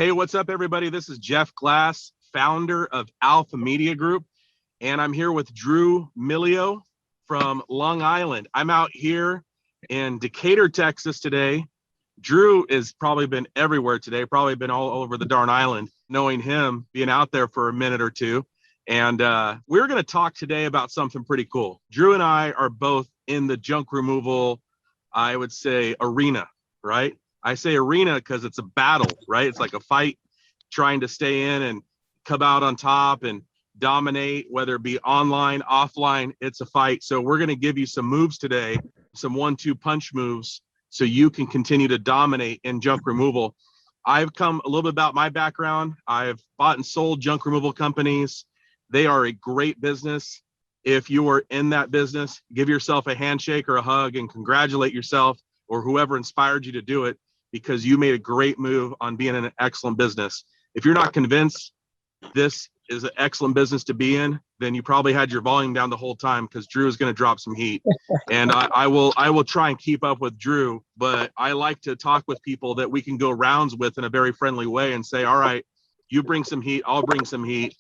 Hey, what's up, everybody? This is Jeff Glass, founder of Alpha Media Group, and I'm here with Drew Mileo from Long Island. I'm out here in Decatur, Texas today. Drew has probably been everywhere today, probably been all over the darn island, knowing him, being out there for a minute or two. And we're going to talk today about something pretty cool. Drew and I are both in the junk removal, I would say, arena, right? I say arena because it's a battle, right? It's like a fight trying to stay in and come out on top and dominate, whether it be online, offline, it's a fight. So we're going to give you some moves today, some 1-2 punch moves, so you can continue to dominate in junk removal. I've come a little bit about my background. I've bought and sold junk removal companies. They are a great business. If you are in that business, give yourself a handshake or a hug and congratulate yourself or whoever inspired you to do it, because you made a great move on being in an excellent business. If you're not convinced this is an excellent business to be in, then you probably had your volume down the whole time, because Drew is going to drop some heat. And I will try and keep up with Drew, but I like to talk with people that we can go rounds with in a very friendly way and say, all right, you bring some heat, I'll bring some heat.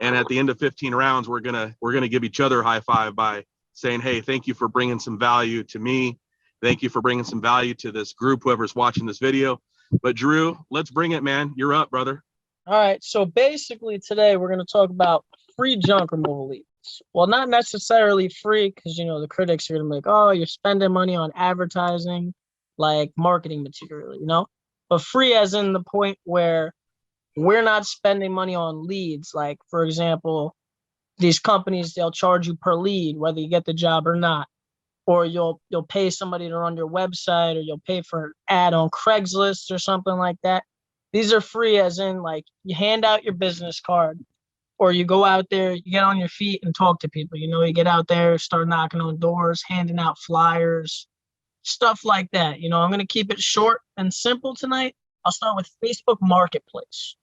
And at the end of 15 rounds, we're gonna give each other a high five by saying, hey, thank you for bringing some value to me. Thank you for bringing some value to this group, whoever's watching this video. But Drew, let's bring it, man. You're up, brother. All right. So basically today we're going to talk about free junk removal leads. Well, not necessarily free, because, you know, the critics are going to be like, oh, you're spending money on advertising, like marketing material, you know, but free as in the point where we're not spending money on leads. Like, for example, these companies, they'll charge you per lead, whether you get the job or not. Or you'll pay somebody to run your website, or you'll pay for an ad on Craigslist or something like that. These are free as in, like, you hand out your business card, or you go out there, you get on your feet and talk to people. You know, you get out there, start knocking on doors, handing out flyers, stuff like that. You know, I'm going to keep it short and simple tonight. I'll start with Facebook Marketplace.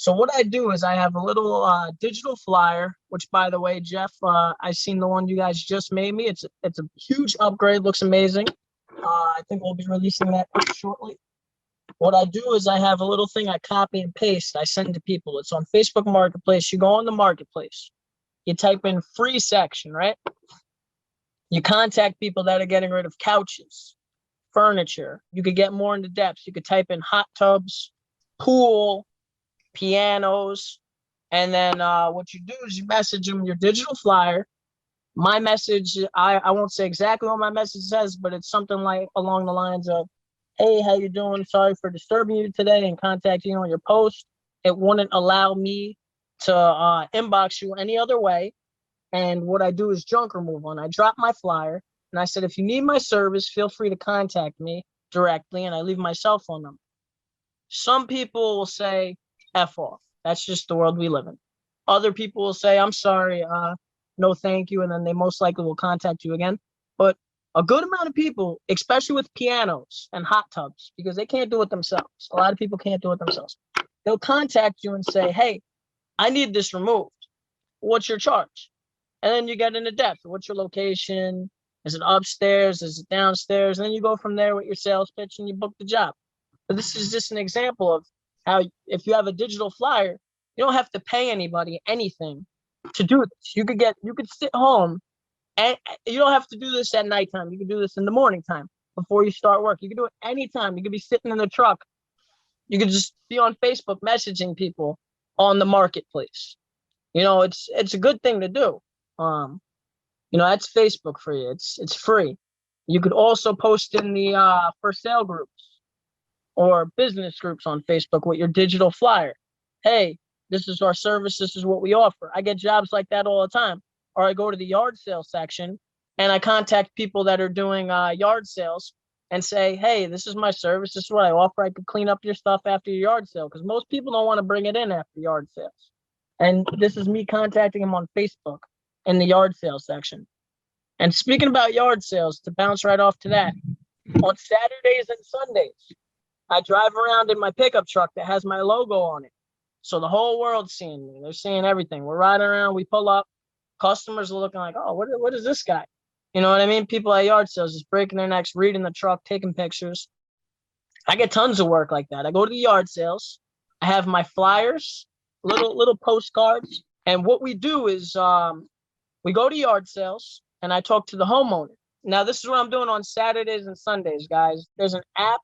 So what I do is I have a little digital flyer, which, by the way, Jeff, I've seen the one you guys just made me. It's a huge upgrade. Looks amazing. I think we'll be releasing that shortly. What I do is I have a little thing I copy and paste. I send to people. It's on Facebook Marketplace. You go on the Marketplace. You type in free section, right? You contact people that are getting rid of couches, furniture. You could get more into depth. You could type in hot tubs, pool, pianos, and then what you do is you message them your digital flyer. My message, I won't say exactly what my message says, but it's something like along the lines of, hey, how you doing? Sorry for disturbing you today and contacting you on your post. It wouldn't allow me to inbox you any other way. And what I do is junk removal. And I drop my flyer and I said, if you need my service, feel free to contact me directly. And I leave my cell phone number. Some people will say, F off. That's just the world we live in. Other people will say, I'm sorry, no thank you, and then they most likely will contact you again. But a good amount of people, especially with pianos and hot tubs, because they can't do it themselves. A lot of people can't do it themselves. They'll contact you and say, hey, I need this removed. What's your charge? And then you get into depth. What's your location? Is it upstairs? Is it downstairs? And then you go from there with your sales pitch and you book the job. But this is just an example of how, if you have a digital flyer, you don't have to pay anybody anything to do this. You could sit home, and you don't have to do this at nighttime. You can do this in the morning time before you start work. You can do it anytime. You could be sitting in the truck. You could just be on Facebook messaging people on the marketplace. You know, it's a good thing to do. You know, that's Facebook for you. It's free. You could also post in the for sale groups or business groups on Facebook with your digital flyer. Hey, this is our service. This is what we offer. I get jobs like that all the time. Or I go to the yard sale section and I contact people that are doing yard sales and say, hey, this is my service. This is what I offer. I could clean up your stuff after your yard sale, because most people don't want to bring it in after yard sales. And this is me contacting them on Facebook in the yard sale section. And speaking about yard sales, to bounce right off to that, on Saturdays and Sundays, I drive around in my pickup truck that has my logo on it. So the whole world's seeing me. They're seeing everything. We're riding around. We pull up. Customers are looking like, oh, what is this guy? You know what I mean? People at yard sales just breaking their necks, reading the truck, taking pictures. I get tons of work like that. I go to the yard sales. I have my flyers, little postcards. And what we do is we go to yard sales and I talk to the homeowner. Now, this is what I'm doing on Saturdays and Sundays, guys. There's an app.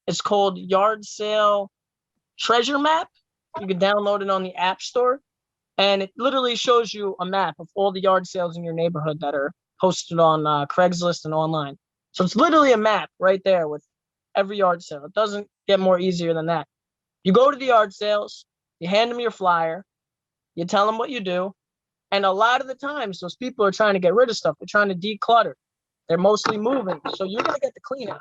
It's called Yard Sale Treasure Map. You can download it on the App Store. And it literally shows you a map of all the yard sales in your neighborhood that are posted on Craigslist and online. So it's literally a map right there with every yard sale. It doesn't get more easier than that. You go to the yard sales, you hand them your flyer, you tell them what you do. And a lot of the times, those people are trying to get rid of stuff. They're trying to declutter. They're mostly moving. So you're going to get the cleanup.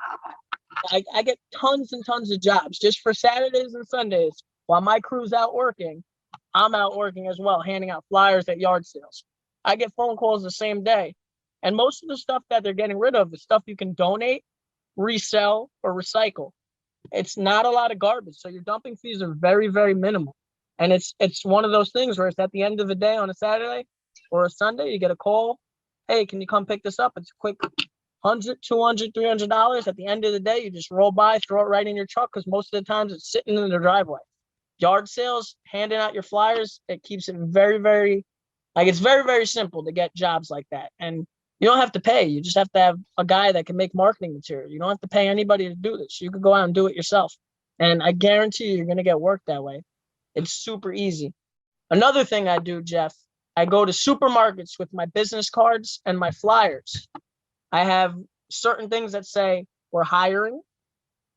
I get tons and tons of jobs just for Saturdays and Sundays. While my crew's out working, I'm out working as well, handing out flyers at yard sales. I get phone calls the same day. And most of the stuff that they're getting rid of is stuff you can donate, resell, or recycle. It's not a lot of garbage. So your dumping fees are very, very minimal. And it's one of those things where it's at the end of the day on a Saturday or a Sunday, you get a call. Hey, can you come pick this up? It's a quick $100, $200, $300. At the end of the day, you just roll by, throw it right in your truck because most of the times it's sitting in the driveway. Yard sales, handing out your flyers, it keeps it very, very, it's very, very simple to get jobs like that. And you don't have to pay. You just have to have a guy that can make marketing material. You don't have to pay anybody to do this. You could go out and do it yourself. And I guarantee you're going to get work that way. It's super easy. Another thing I do, Jeff, I go to supermarkets with my business cards and my flyers. I have certain things that say we're hiring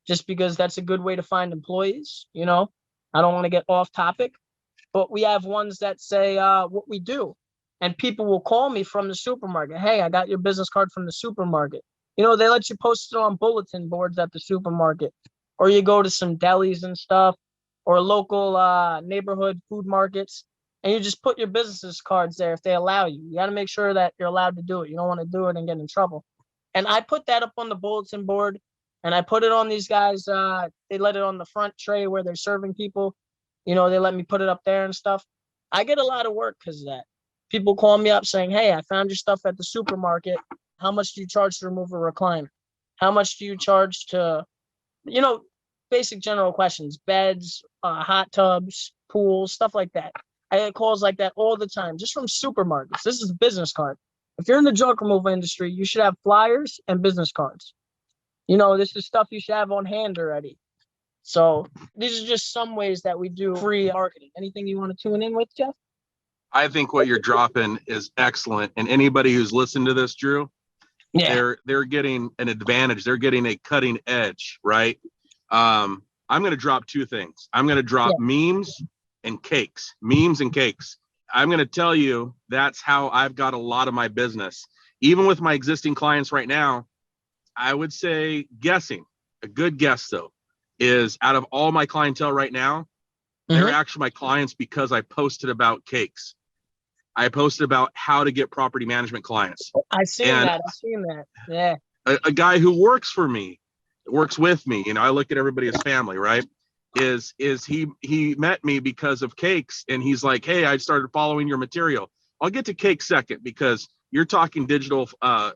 just because that's a good way to find employees. You know, I don't want to get off topic, but we have ones that say what we do. And people will call me from the supermarket. Hey, I got your business card from the supermarket. You know, they let you post it on bulletin boards at the supermarket, or you go to some delis and stuff, or local neighborhood food markets, and you just put your business cards there if they allow you. You got to make sure that you're allowed to do it. You don't want to do it and get in trouble. And I put that up on the bulletin board, and I put it on these guys. They let it on the front tray where they're serving people. You know, they let me put it up there and stuff. I get a lot of work because of that. People call me up saying, hey, I found your stuff at the supermarket. How much do you charge to remove a recliner? How much do you charge to, you know, basic general questions, beds, hot tubs, pools, stuff like that. I get calls like that all the time, just from supermarkets. This is a business card. If you're in the junk removal industry, you should have flyers and business cards. You know, this is stuff you should have on hand already. So these are just some ways that we do free marketing. Anything you want to tune in with, Jeff? I think what you're dropping is excellent. And anybody who's listened to this, Drew, they're getting an advantage. They're getting a cutting edge, right? I'm going to drop two things. I'm going to drop memes and cakes. Memes and cakes. I'm going to tell you that's how I've got a lot of my business. Even with my existing clients right now, I would say a good guess though, is out of all my clientele right now, they're actually my clients because I posted about cakes. I posted about how to get property management clients. I've seen that. Yeah. A guy who works for me, works with me, you know, I look at everybody as family, right? Is he met me because of cakes, and he's like, hey, I started following your material. I'll get to cake second because you're talking digital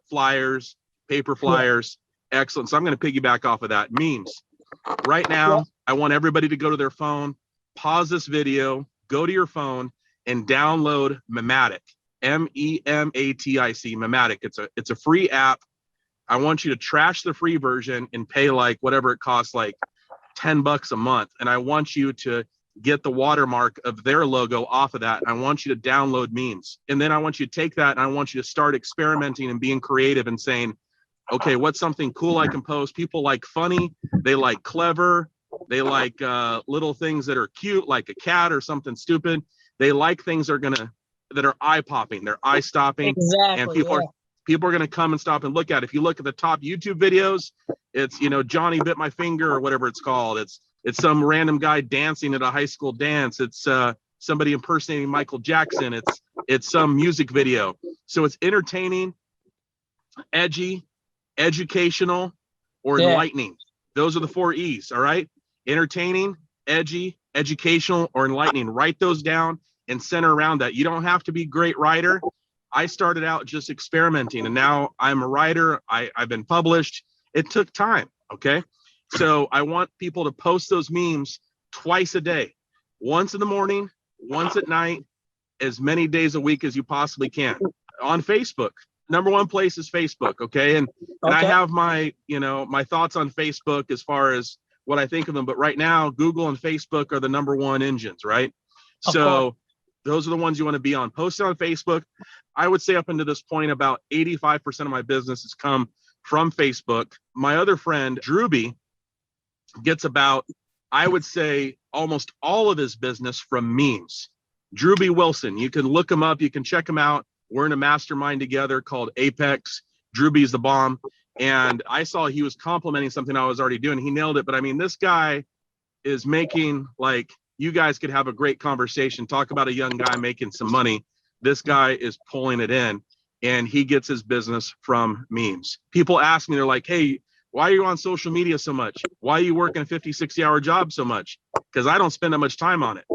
flyers, paper flyers. Excellent. So I'm going to piggyback off of that. Memes. Right now, I want everybody to go to their phone, pause this video, go to your phone, and download Mematic, Mematic, Mematic. It's a free app. I want you to trash the free version and pay like whatever it costs, like $10 a month. And I want you to get the watermark of their logo off of that. And I want you to download memes. And then I want you to take that and I want you to start experimenting and being creative and saying, okay, what's something cool I can post? People like funny, they like clever, they like little things that are cute, like a cat or something stupid. They like things that are eye-popping, they're eye-stopping. Exactly. And people are going to come and stop and look at it. If you look at the top YouTube videos, it's, you know, Johnny bit my finger or whatever it's called. It's some random guy dancing at a high school dance. It's somebody impersonating Michael Jackson. It's some music video. So it's entertaining, edgy, educational, or enlightening. Those are the 4 E's. All right. Entertaining, edgy, educational, or enlightening. Write those down and center around that. You don't have to be a great writer. I started out just experimenting, and now I'm a writer. I've been published. It took time. Okay. So I want people to post those memes twice a day. once in the morning, once at night, as many days a week as you possibly can on Facebook. Number one place is Facebook. Okay. And I have my, my thoughts on Facebook as far as what I think of them. But right now, Google and Facebook are the number one engines, right? So those are the ones you want to be on. Post it on Facebook. I would say up until this point, about 85% of my business has come from Facebook. My other friend, Drewby, gets about, I would say, almost all of his business from memes. Drewby Wilson, you can look him up, you can check him out. We're in a mastermind together called Apex. Drewby's the bomb. And I saw he was complimenting something I was already doing. He nailed it. But I mean, this guy is making, like, you guys could have a great conversation. Talk about a young guy making some money. This guy is pulling it in, and he gets his business from memes. People ask me, they're like, hey, why are you on social media so much? Why are you working a 50, 60-hour job so much? Because I don't spend that much time on it.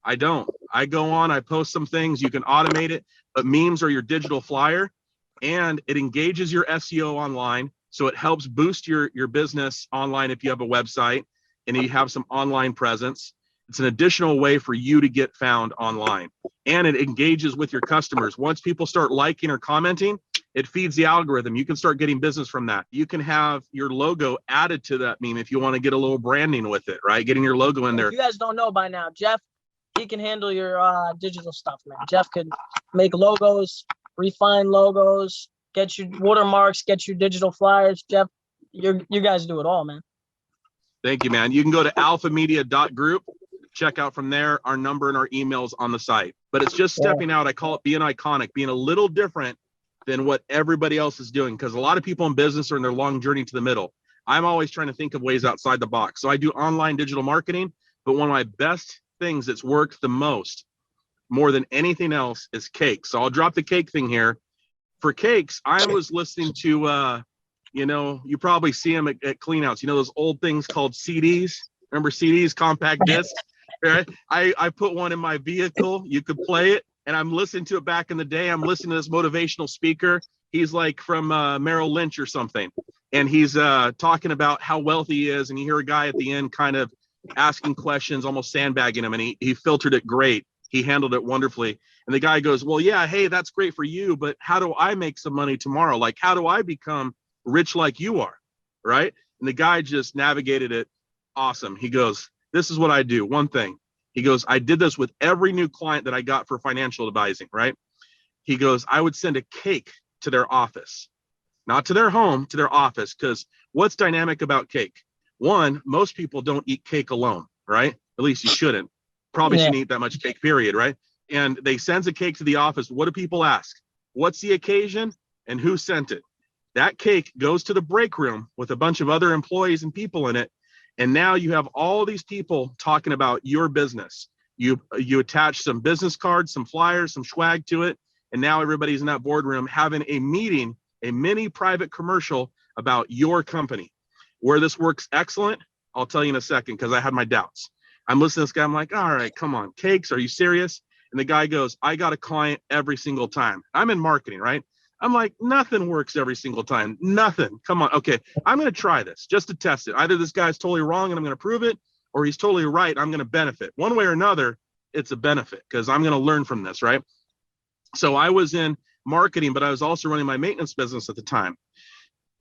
I don't. I go on, I post some things, you can automate it, but memes are your digital flyer, and it engages your SEO online. So it helps boost your business online if you have a website and you have some online presence. It's an additional way for you to get found online, and it engages with your customers. Once people start liking or commenting, it feeds the algorithm. You can start getting business from that. You can have your logo added to that meme if you want to get a little branding with it, right? Getting your logo in there. If you guys don't know by now, Jeff, he can handle your digital stuff, man. Jeff could make logos, refine logos, get you watermarks, get you digital flyers. Jeff, you guys do it all, man. Thank you, man. You can go to alphamedia.group. Check out from there. Our number and our emails on the site. But it's just stepping out. I call it being iconic, being a little different than what everybody else is doing. Because a lot of people in business are in their long journey to the middle. I'm always trying to think of ways outside the box. So I do online digital marketing, but one of my best things that's worked the most, more than anything else, is cakes. So I'll drop the cake thing here. For cakes, I was listening to, you probably see them at cleanouts. You know those old things called CDs? Remember CDs, compact discs? Right? I put one in my vehicle. You could play it, and I'm listening to it back in the day. I'm listening to this motivational speaker. He's like from Merrill Lynch or something, and he's talking about how wealthy he is, and you hear a guy at the end kind of asking questions, almost sandbagging him, and he filtered it great. He handled it wonderfully. And the guy goes, well, yeah, hey, that's great for you, but how do I make some money tomorrow? Like, how do I become rich like you are, right? And the guy just navigated it awesome. He goes, this is what I do. One thing. He goes, I did this with every new client that I got for financial advising, right? He goes, I would send a cake to their office, not to their home, to their office. Because what's dynamic about cake? One, most people don't eat cake alone, right? At least you shouldn't. Probably shouldn't eat that much cake, period, right? And they sends a cake to the office. What do people ask? What's the occasion and who sent it? That cake goes to the break room with a bunch of other employees and people in it. And now you have all these people talking about your business. You attach some business cards, some flyers, some swag to it. And now everybody's in that boardroom having a meeting, a mini private commercial about your company. Where this works excellent, I'll tell you in a second, because I had my doubts. I'm listening to this guy. I'm like, all right, come on, cakes, are you serious? And the guy goes, I got a client every single time. I'm in marketing, right? I'm like, nothing works every single time. Nothing. Come on. Okay, I'm going to try this just to test it. Either this guy's totally wrong and I'm going to prove it, or he's totally right. I'm going to benefit. One way or another, it's a benefit because I'm going to learn from this, right? So I was in marketing, but I was also running my maintenance business at the time.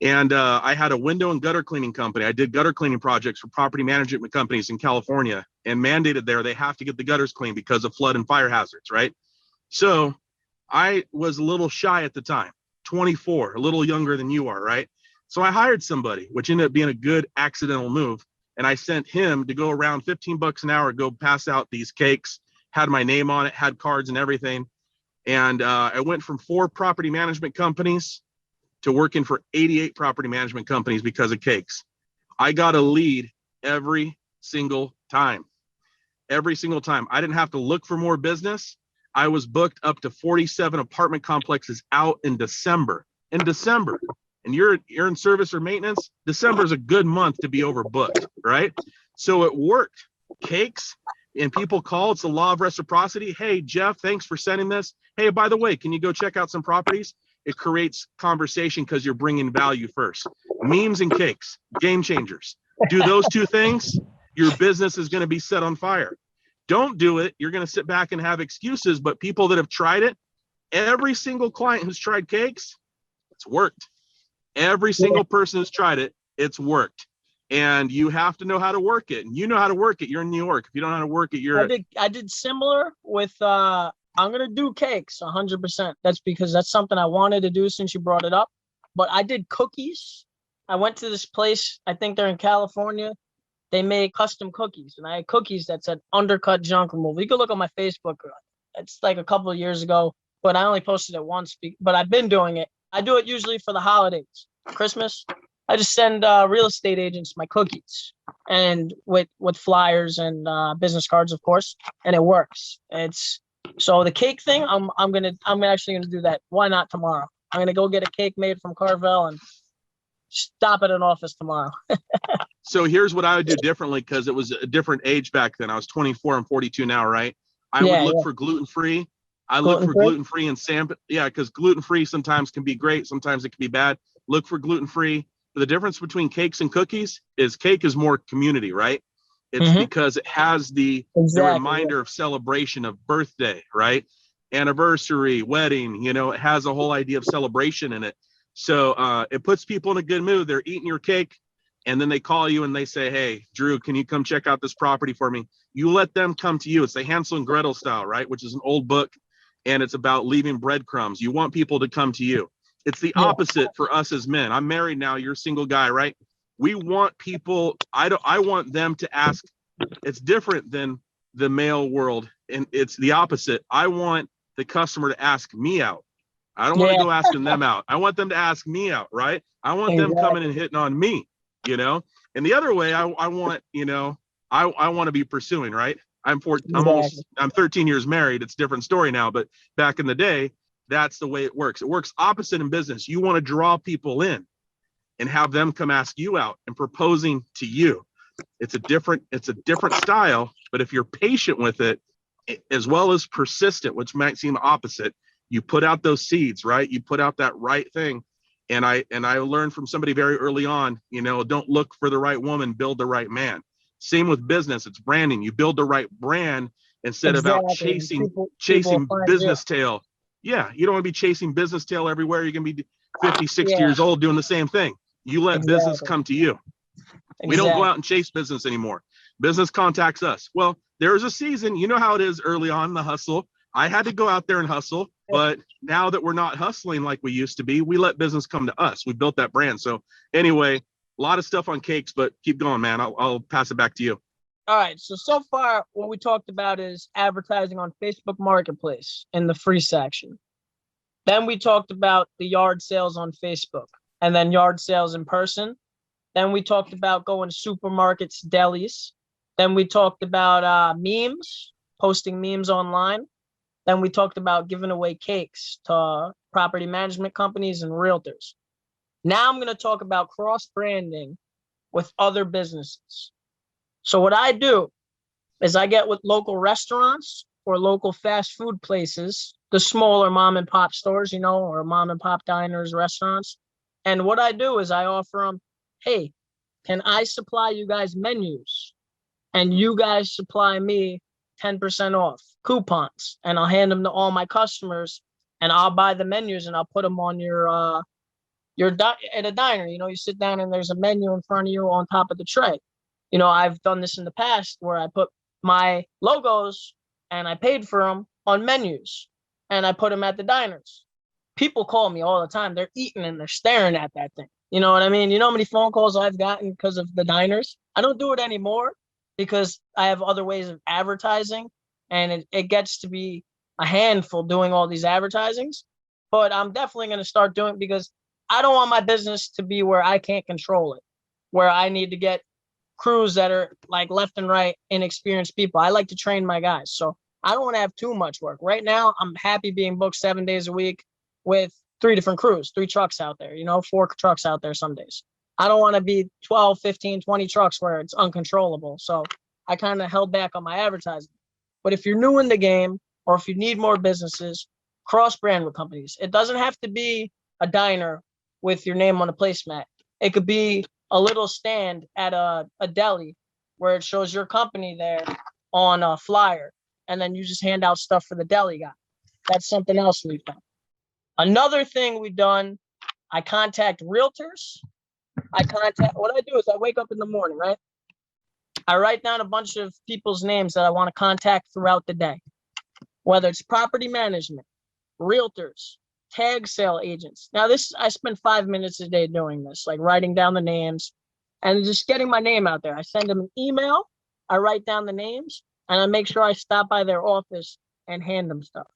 And I had a window and gutter cleaning company. I did gutter cleaning projects for property management companies in California, and mandated there, they have to get the gutters clean because of flood and fire hazards, right? So I was a little shy at the time, 24, a little younger than you are, right? So I hired somebody, which ended up being a good accidental move. And I sent him to go around 15 bucks an hour, go pass out these cakes, had my name on it, had cards and everything. And I went from 4 property management companies to working for 88 property management companies because of cakes. I got a lead every single time. Every single time. I didn't have to look for more business. I was booked up to 47 apartment complexes out in December. In December. And you're in service or maintenance, December is a good month to be overbooked, right? So it worked. Cakes, and people call. It's the law of reciprocity. Hey, Jeff, thanks for sending this. Hey, by the way, can you go check out some properties? It creates conversation because you're bringing value first. Memes and cakes, game changers. Do those 2 things, your business is going to be set on fire. Don't do it. You're going to sit back and have excuses. But people that have tried it, every single client who's tried cakes, it's worked. Every single person who's tried it, it's worked. And you have to know how to work it. And you know how to work it. You're in New York. If you don't know how to work it, you're I did similar with I'm gonna do cakes 100%. That's because that's something I wanted to do since you brought it up. But I did cookies. I went to this place, I think they're in California. They make custom cookies, and I had cookies that said UnderCut junk removal. You can look on my Facebook. It's like a couple of years ago, but I only posted it once. But I've been doing it. I do it usually for the holidays, Christmas. I just send real estate agents my cookies, and with flyers and business cards, of course, and it works. It's so the cake thing. I'm actually gonna do that. Why not tomorrow? I'm gonna go get a cake made from Carvel and stop at an office tomorrow. So here's what I would do differently, because it was a different age back then. I was 24. I'm 42 now, right? I would look for gluten-free. I look for gluten-free and yeah, because gluten-free sometimes can be great. Sometimes it can be bad. Look for gluten-free. The difference between cakes and cookies is cake is more community, right? It's because it has the reminder of celebration of birthday, right? Anniversary, wedding, it has a whole idea of celebration in it. So it puts people in a good mood. They're eating your cake, and then they call you and they say, hey, Drew, can you come check out this property for me? You let them come to you. It's the Hansel and Gretel style, right? Which is an old book, and it's about leaving breadcrumbs. You want people to come to you. It's the opposite for us as men. I'm married now. You're a single guy, right? We want people. I want them to ask. It's different than the male world, and it's the opposite. I want the customer to ask me out. I don't want to go asking them out. I want them to ask me out, right? I want them coming and hitting on me, And the other way, I want, I want to be pursuing, right? I'm 13 years married. It's a different story now, but back in the day, that's the way it works. It works opposite in business. You want to draw people in and have them come ask you out and proposing to you. It's a different style, but if you're patient with it, as well as persistent, which might seem opposite, you put out those seeds, right? You put out that right thing. And I learned from somebody very early on, don't look for the right woman, build the right man. Same with business. It's branding. You build the right brand instead of out chasing business tail. Yeah, you don't want to be chasing business tail everywhere. You're going to be 50, 60 years old doing the same thing. You let business come to you. We don't go out and chase business anymore. Business contacts us. Well, there is a season, you know how it is early on in the hustle. I had to go out there and hustle, but now that we're not hustling like we used to be, we let business come to us. We built that brand. So anyway, a lot of stuff on cakes, but keep going, man. I'll pass it back to you. All right. So far, what we talked about is advertising on Facebook Marketplace in the free section. Then we talked about the yard sales on Facebook, and then yard sales in person. Then we talked about going to supermarkets, delis. Then we talked about memes, posting memes online. Then we talked about giving away cakes to property management companies and realtors. Now I'm going to talk about cross-branding with other businesses. So what I do is I get with local restaurants or local fast food places, the smaller mom and pop stores, or mom and pop diners, restaurants. And what I do is I offer them, hey, can I supply you guys menus? And you guys supply me 10% off coupons, and I'll hand them to all my customers, and I'll buy the menus and I'll put them on your at a diner. You sit down and there's a menu in front of you on top of the tray. I've done this in the past where I put my logos and I paid for them on menus, and I put them at the diners. People call me all the time. They're eating and they're staring at that thing. You know what I mean? You know how many phone calls I've gotten because of the diners? I don't do it anymore because I have other ways of advertising, and it gets to be a handful doing all these advertisings. But I'm definitely going to start doing it because I don't want my business to be where I can't control it, where I need to get crews that are like left and right inexperienced people. I like to train my guys. So I don't want to have too much work. Right now, I'm happy being booked 7 days a week with 3 different crews, 3 trucks out there, 4 trucks out there some days. I don't want to be 12, 15, 20 trucks where it's uncontrollable. So I kind of held back on my advertising. But if you're new in the game, or if you need more businesses, cross-brand with companies. It doesn't have to be a diner with your name on a placemat. It could be a little stand at a deli where it shows your company there, on a flyer, and then you just hand out stuff for the deli guy. That's something else we've done. Another thing we've done, I contact realtors. What I do is I wake up in the morning, right? I write down a bunch of people's names that I want to contact throughout the day, whether it's property management, realtors, tag sale agents. Now I spend 5 minutes a day doing this, like writing down the names and just getting my name out there. I send them an email, I write down the names, and I make sure I stop by their office and hand them stuff.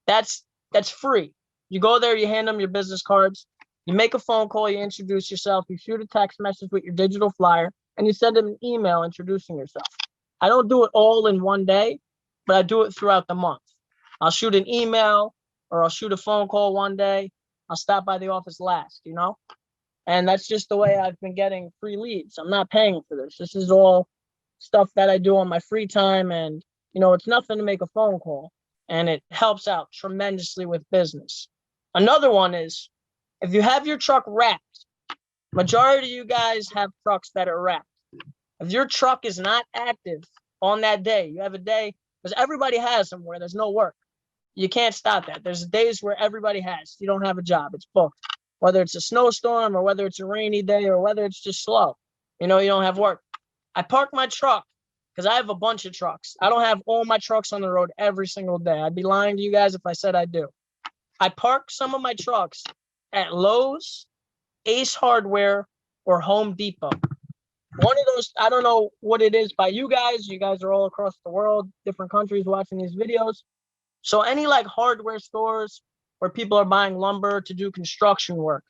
That's free. You go there, you hand them your business cards, you make a phone call, you introduce yourself, you shoot a text message with your digital flyer, and you send them an email introducing yourself. I don't do it all in one day, but I do it throughout the month. I'll shoot an email or I'll shoot a phone call one day. I'll stop by the office last, you know? And that's just the way I've been getting free leads. I'm not paying for this. This is all stuff that I do on my free time. And, you know, it's nothing to make a phone call. And it helps out tremendously with business. Another one is, if you have your truck wrapped, majority of you guys have trucks that are wrapped. If your truck is not active on that day, you have a day, because everybody has them where there's no work. You can't stop that. There's days where everybody has. You don't have a job. It's booked. Whether it's a snowstorm or whether it's a rainy day or whether it's just slow. You know, you don't have work. I park my truck because I have a bunch of trucks. I don't have all my trucks on the road every single day. I'd be lying to you guys if I said I do. I park some of my trucks at Lowe's, Ace Hardware, or Home Depot. One of those, I don't know what it is by you guys. You guys are all across the world, different countries watching these videos. So any like hardware stores where people are buying lumber to do construction work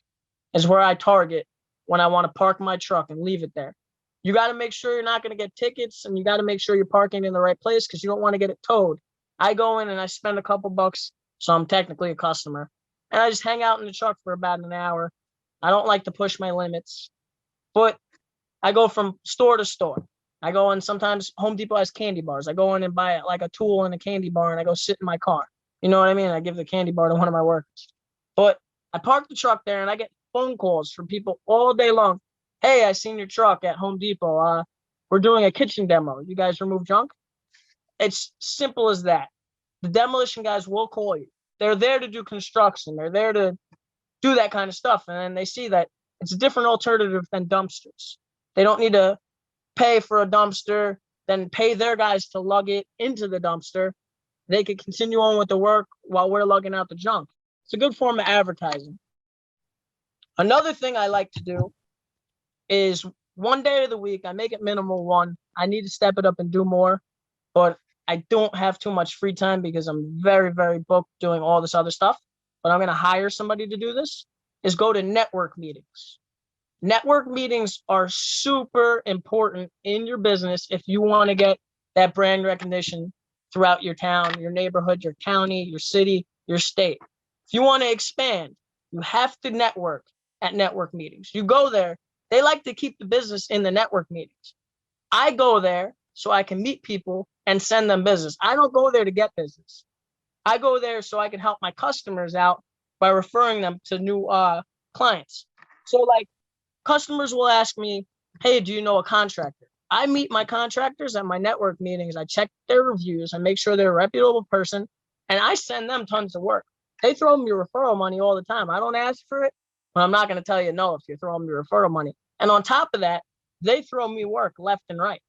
is where I target when I want to park my truck and leave it there. You got to make sure you're not going to get tickets, and you got to make sure you're parking in the right place because you don't want to get it towed. I go in and I spend a couple bucks, so I'm technically a customer, and I just hang out in the truck for about an hour. I don't like to push my limits, but I go from store to store. I go in, sometimes Home Depot has candy bars. I go in and buy like a tool in a candy bar, and I go sit in my car. You know what I mean? I give the candy bar to one of my workers. But I park the truck there and I get phone calls from people all day long. Hey, I seen your truck at Home Depot. We're doing a kitchen demo. You guys remove junk? It's simple as that. The demolition guys will call you. They're there to do construction. They're there to do that kind of stuff. And then they see that it's a different alternative than dumpsters. They don't need to pay for a dumpster, then pay their guys to lug it into the dumpster. They could continue on with the work while we're lugging out the junk. It's a good form of advertising. Another thing I like to do is one day of the week, I make it minimal one. I need to step it up and do more, but I don't have too much free time because I'm very, very booked doing all this other stuff. But I'm going to hire somebody to do this, is go to network meetings. Network meetings are super important in your business if you want to get that brand recognition throughout your town, your neighborhood, your county, your city, your state. If you want to expand, you have to network at network meetings. You go there. They like to keep the business in the network meetings. I go there so I can meet people and send them business. I don't go there to get business. I go there so I can help my customers out by referring them to new clients. So like, customers will ask me, hey, do you know a contractor? I meet my contractors at my network meetings. I check their reviews. I make sure they're a reputable person, and I send them tons of work. They throw me referral money all the time. I don't ask for it, but I'm not going to tell you no if you're throwing me referral money. And on top of that, they throw me work left and right.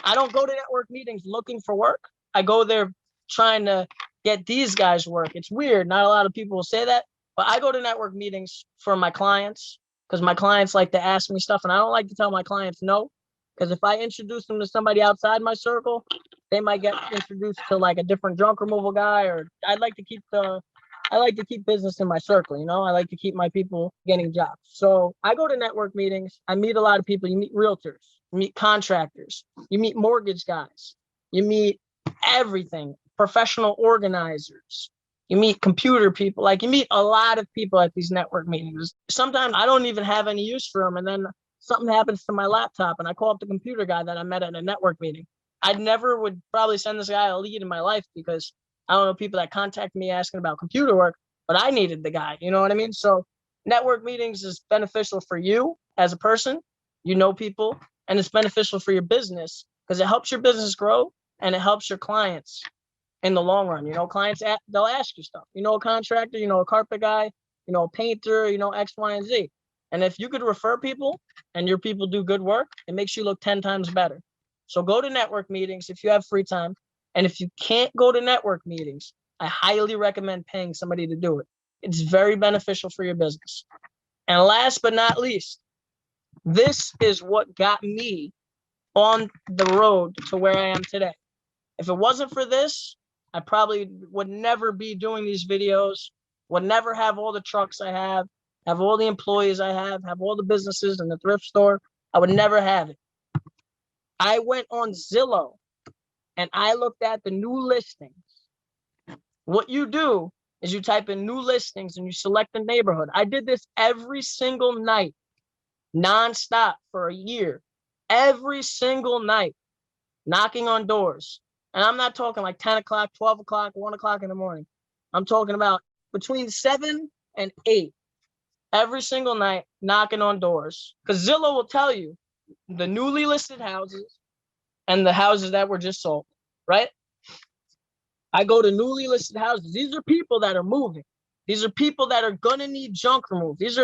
I don't go to network meetings looking for work. I go there trying to get these guys work. It's weird. Not a lot of people will say that, but I go to network meetings for my clients, because my clients like to ask me stuff, and I don't like to tell my clients no, because if I introduce them to somebody outside my circle, they might get introduced to like a different junk removal guy, or I like to keep business in my circle, you know? I like to keep my people getting jobs. So I go to network meetings. I meet a lot of people. You meet realtors, you meet contractors, you meet mortgage guys, you meet everything, professional organizers. You meet computer people, like you meet a lot of people at these network meetings. Sometimes I don't even have any use for them. And then something happens to my laptop and I call up the computer guy that I met at a network meeting. I never would probably send this guy a lead in my life because I don't know people that contact me asking about computer work, but I needed the guy, you know what I mean? So network meetings is beneficial for you as a person, you know people, and it's beneficial for your business because it helps your business grow and it helps your clients in the long run. Clients, they'll ask you stuff. A contractor, a carpet guy, a painter, X, Y, and Z. And if you could refer people and your people do good work, it makes you look 10 times better. So go to network meetings if you have free time. And if you can't go to network meetings, I highly recommend paying somebody to do it. It's very beneficial for your business. And last but not least, this is what got me on the road to where I am today. If it wasn't for this, I probably would never be doing these videos, would never have all the trucks I have all the employees I have all the businesses and the thrift store. I would never have it. I went on Zillow and I looked at the new listings. What you do is you type in new listings and you select the neighborhood. I did this every single night, nonstop for a year, every single night, knocking on doors. And I'm not talking like 10 o'clock, 12 o'clock, 1 o'clock in the morning. I'm talking about between 7 and 8, every single night, knocking on doors. Because Zillow will tell you the newly listed houses and the houses that were just sold, right? I go to newly listed houses. These are people that are moving. These are people that are gonna need junk removed. This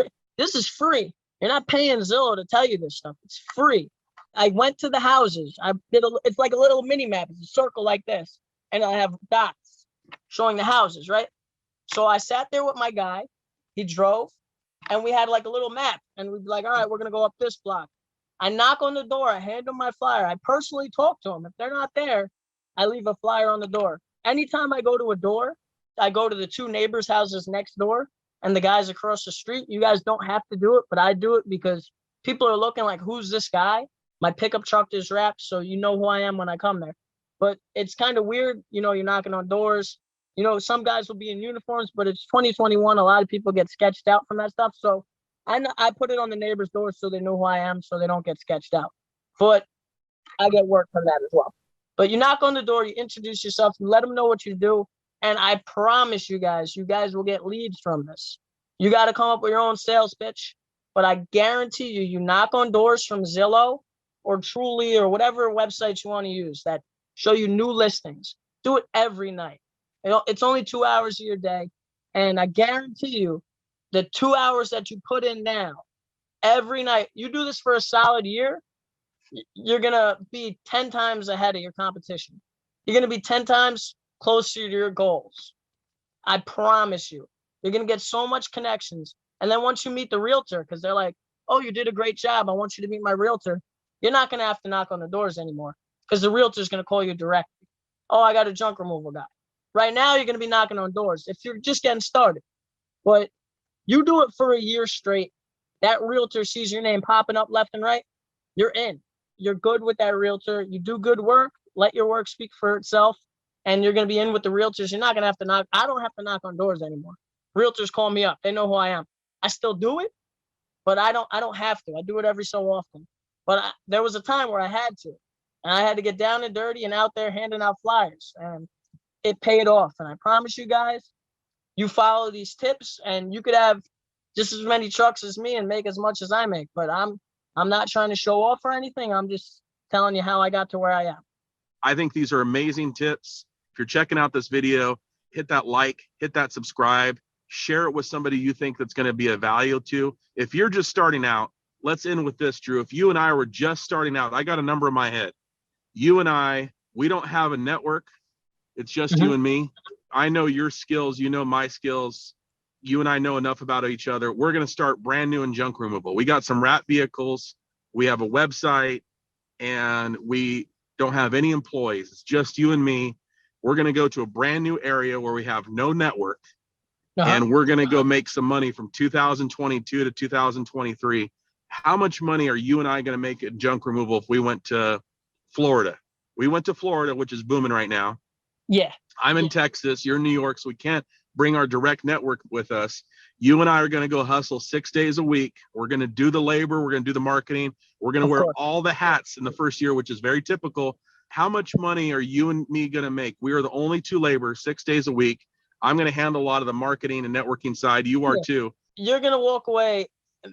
is free. You're not paying Zillow to tell you this stuff. It's free. I went to the houses. It's like a little mini map. It's a circle like this. And I have dots showing the houses, right? So I sat there with my guy. He drove and we had like a little map and we'd be like, all right, we're gonna go up this block. I knock on the door. I hand them my flyer. I personally talk to them. If they're not there, I leave a flyer on the door. Anytime I go to a door, I go to the 2 neighbors' houses next door and the guys across the street. You guys don't have to do it, but I do it because people are looking like, who's this guy? My pickup truck is wrapped, so you know who I am when I come there. But it's kind of weird, you're knocking on doors. Some guys will be in uniforms, but it's 2021. A lot of people get sketched out from that stuff. So I put it on the neighbor's door so they know who I am, so they don't get sketched out. But I get work from that as well. But you knock on the door, you introduce yourself, you let them know what you do. And I promise you guys will get leads from this. You got to come up with your own sales pitch. But I guarantee you knock on doors from Zillow or Truly or whatever websites you want to use that show you new listings. Do it every night. It's only 2 hours of your day. And I guarantee you the 2 hours that you put in now, every night, you do this for a solid year, you're going to be 10 times ahead of your competition. You're going to be 10 times closer to your goals. I promise you. You're going to get so much connections. And then once you meet the realtor, because they're like, oh, you did a great job. I want you to meet my realtor. You're not going to have to knock on the doors anymore because the realtor is going to call you directly. Oh, I got a junk removal guy. Right now, you're going to be knocking on doors if you're just getting started. But you do it for a year straight. That realtor sees your name popping up left and right. You're in. You're good with that realtor. You do good work. Let your work speak for itself. And you're going to be in with the realtors. You're not going to have to knock. I don't have to knock on doors anymore. Realtors call me up. They know who I am. I still do it, but I don't have to. I do it every so often. But there was a time where I had to. And I had to get down and dirty and out there handing out flyers. And it paid off. And I promise you guys, you follow these tips and you could have just as many trucks as me and make as much as I make. But I'm not trying to show off or anything. I'm just telling you how I got to where I am. I think these are amazing tips. If you're checking out this video, hit that like, hit that subscribe, share it with somebody you think that's going to be of value to. If you're just starting out, let's end with this, Drew. If you and I were just starting out, I got a number in my head. You and I, we don't have a network. It's just you and me. I know your skills. You know my skills. You and I know enough about each other. We're going to start brand new in junk removal. We got some wrap vehicles. We have a website and we don't have any employees. It's just you and me. We're going to go to a brand new area where we have no network. And we're going to go make some money from 2022 to 2023. How much money are you and I going to make at junk removal if we went to Florida? We went to Florida, which is booming right now. Yeah. I'm in Texas. You're in New York, so we can't bring our direct network with us. You and I are going to go hustle 6 days a week. We're going to do the labor. We're going to do the marketing. We're going to wear all the hats in the first year, which is very typical. How much money are you and me going to make? We are the only 2 laborers, 6 days a week. I'm going to handle a lot of the marketing and networking side. You are too. You're going to walk away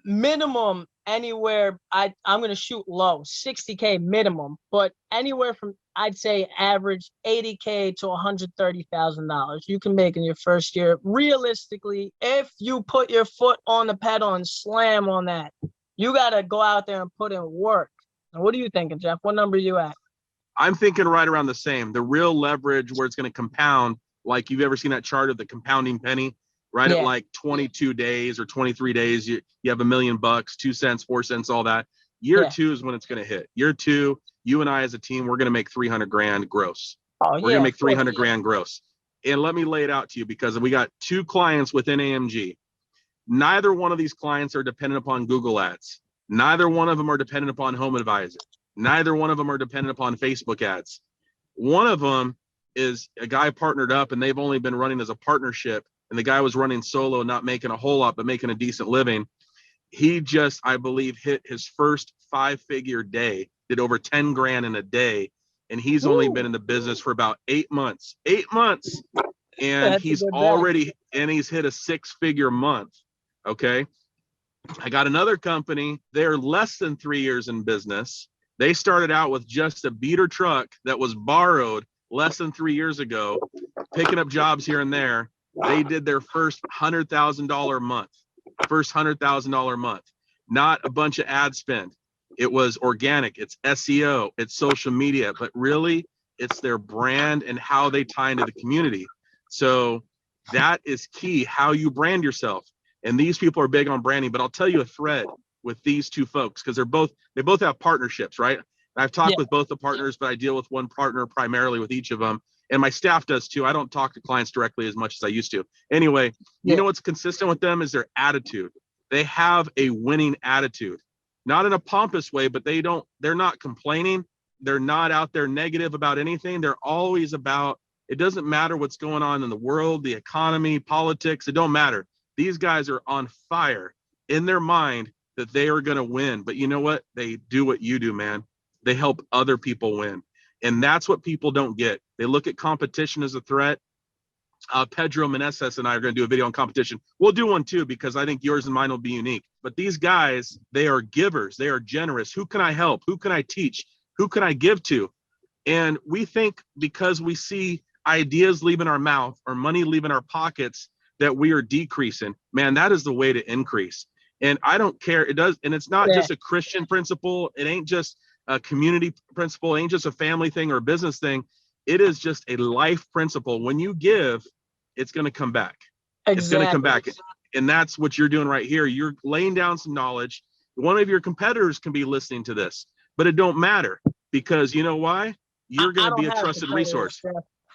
minimum anywhere. I'm gonna shoot low, 60K minimum, but anywhere from, I'd say, average 80K to $130,000 you can make in your first year. Realistically, if you put your foot on the pedal and slam on that, you gotta go out there and put in work. And what are you thinking, Jeff? What number are you at? I'm thinking right around the same. The real leverage where it's going to compound, like you've ever seen that chart of the compounding penny, right? At Yeah. like 22 days or 23 days, you have $1 million, 2 cents, 4 cents, all that. Year Yeah. 2 is when it's going to hit. Year 2, you and I as a team, we're going to make 300 grand gross. Oh, We're going to yeah, make of course. 300 grand gross. And let me lay it out to you, because we got 2 clients within AMG. Neither one of these clients are dependent upon Google ads. Neither one of them are dependent upon Home Advisor. Neither one of them are dependent upon Facebook ads. One of them is a guy partnered up, and they've only been running as a partnership. And the guy was running solo, not making a whole lot, but making a decent living. He just, I believe, hit his first 5-figure day, did over 10 grand in a day. And he's only been in the business for about 8 months. 8 months. And That's a he's good day. already, and he's hit a 6-figure month. Okay. I got another company. They're less than 3 years in business. They started out with just a beater truck that was borrowed less than 3 years ago, picking up jobs here and there. They did their first $100,000 month, not a bunch of ad spend. It was organic, it's SEO, it's social media, but really it's their brand and how they tie into the community. So that is key, how you brand yourself. And these people are big on branding, but I'll tell you a thread with these 2 folks, because they both have partnerships, right? I've talked with both the partners, but I deal with one partner primarily with each of them. And my staff does too. I don't talk to clients directly as much as I used to. Anyway, you know what's consistent with them is their attitude. They have a winning attitude, not in a pompous way, but they're not complaining. They're not out there negative about anything. They're always about, it doesn't matter what's going on in the world, the economy, politics, it don't matter. These guys are on fire in their mind that they are going to win. But you know what? They do what you do, man. They help other people win. And that's what people don't get. They look at competition as a threat. Pedro Meneses and I are going to do a video on competition. We'll do one too, because I think yours and mine will be unique. But these guys, they are givers. They are generous. Who can I help? Who can I teach? Who can I give to? And we think because we see ideas leaving our mouth or money leaving our pockets that we are decreasing. Man, that is the way to increase. And I don't care. It does. And it's not just a Christian principle. It ain't just a community principle. It ain't just a family thing or a business thing. It is just a life principle. When you give, it's going to come back. Exactly. It's going to come back. And that's what you're doing right here. You're laying down some knowledge. One of your competitors can be listening to this, but it don't matter, because you know why? You're going to be a trusted resource.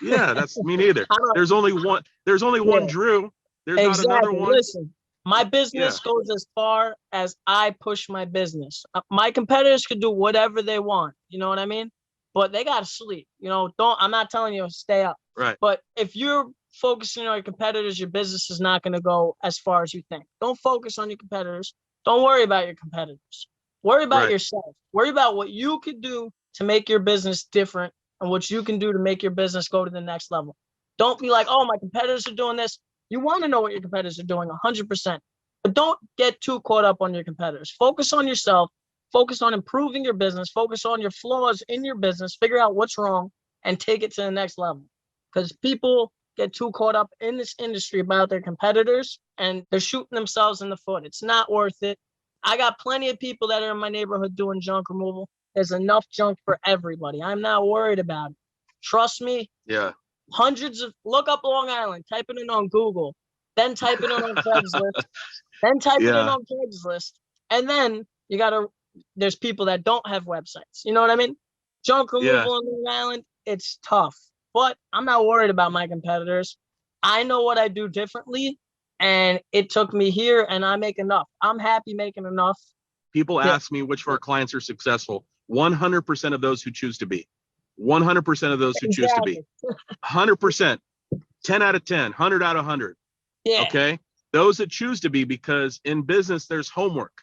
Yeah, that's me neither. There's only one. There's only one Drew. There's not another one. Listen, my business goes as far as I push my business. My competitors could do whatever they want. You know what I mean? But they got to sleep. You know, I'm not telling you to stay up. Right. But if you're focusing on your competitors, your business is not going to go as far as you think. Don't focus on your competitors. Don't worry about your competitors. Worry about yourself. Worry about what you could do to make your business different and what you can do to make your business go to the next level. Don't be like, oh, my competitors are doing this. You want to know what your competitors are doing 100%, but don't get too caught up on your competitors. Focus on yourself. Focus on improving your business. Focus on your flaws in your business. Figure out what's wrong and take it to the next level. Because people get too caught up in this industry about their competitors and they're shooting themselves in the foot. It's not worth it. I got plenty of people that are in my neighborhood doing junk removal. There's enough junk for everybody. I'm not worried about it. Trust me. Yeah. Look up Long Island, type it in on Google, then type it in on Craigslist, then type it in on Craigslist. And then there's people that don't have websites. You know what I mean? Junk removal on Long Island, it's tough. But I'm not worried about my competitors. I know what I do differently, and it took me here, and I make enough. I'm happy making enough. People ask me which of our clients are successful. 100% of those who choose to be. 100% of those who choose to be. 100%. 10 out of 10. 100 out of 100. Yeah. Okay? Those that choose to be, because in business, there's homework.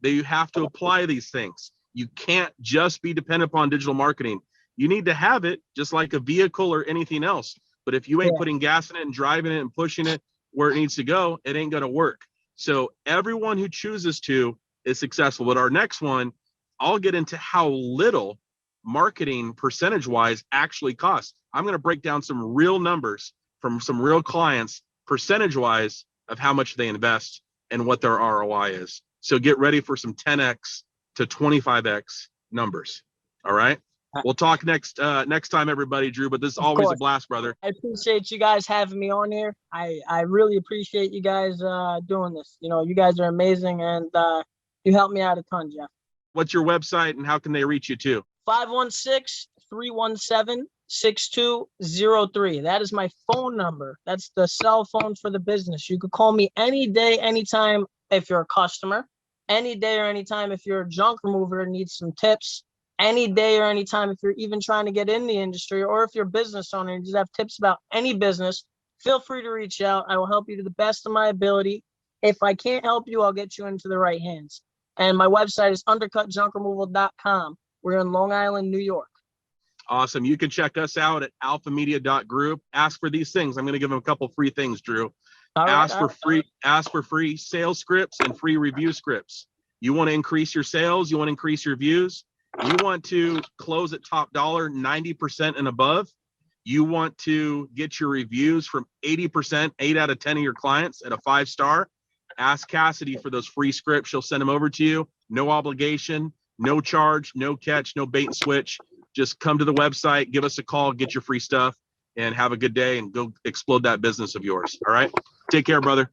That you have to apply these things. You can't just be dependent upon digital marketing. You need to have it just like a vehicle or anything else. But if you ain't putting gas in it and driving it and pushing it where it needs to go, it ain't going to work. So everyone who chooses to is successful. But our next one, I'll get into how little marketing percentage-wise actually costs. I'm going to break down some real numbers from some real clients percentage-wise of how much they invest and what their ROI is. So get ready for some 10x to 25x numbers. All right. We'll talk next time, everybody, Drew. But this is always a blast, brother. I appreciate you guys having me on here. I really appreciate you guys doing this. You know, you guys are amazing, and you helped me out a ton, Jeff. What's your website and how can they reach you too? 516-317-6203. That is my phone number. That's the cell phone for the business. You could call me any day, anytime if you're a customer, any day or anytime if you're a junk remover and needs some tips, any day or anytime if you're even trying to get in the industry, or if you're a business owner and just have tips about any business, feel free to reach out. I will help you to the best of my ability. If I can't help you, I'll get you into the right hands. And my website is undercutjunkremoval.com. We're in Long Island, New York. Awesome. You can check us out at alphamedia.group. Ask for these things. I'm going to give them a couple free things, Drew. Ask for free sales scripts and free review scripts. You want to increase your sales, you want to increase your views, you want to close at top dollar 90% and above. You want to get your reviews from 80%, 8 out of 10 of your clients at a 5-star. Ask Cassidy for those free scripts. She'll send them over to you. No obligation, no charge, no catch, no bait and switch. Just come to the website, give us a call, get your free stuff, and have a good day and go explode that business of yours. All right. Take care, brother.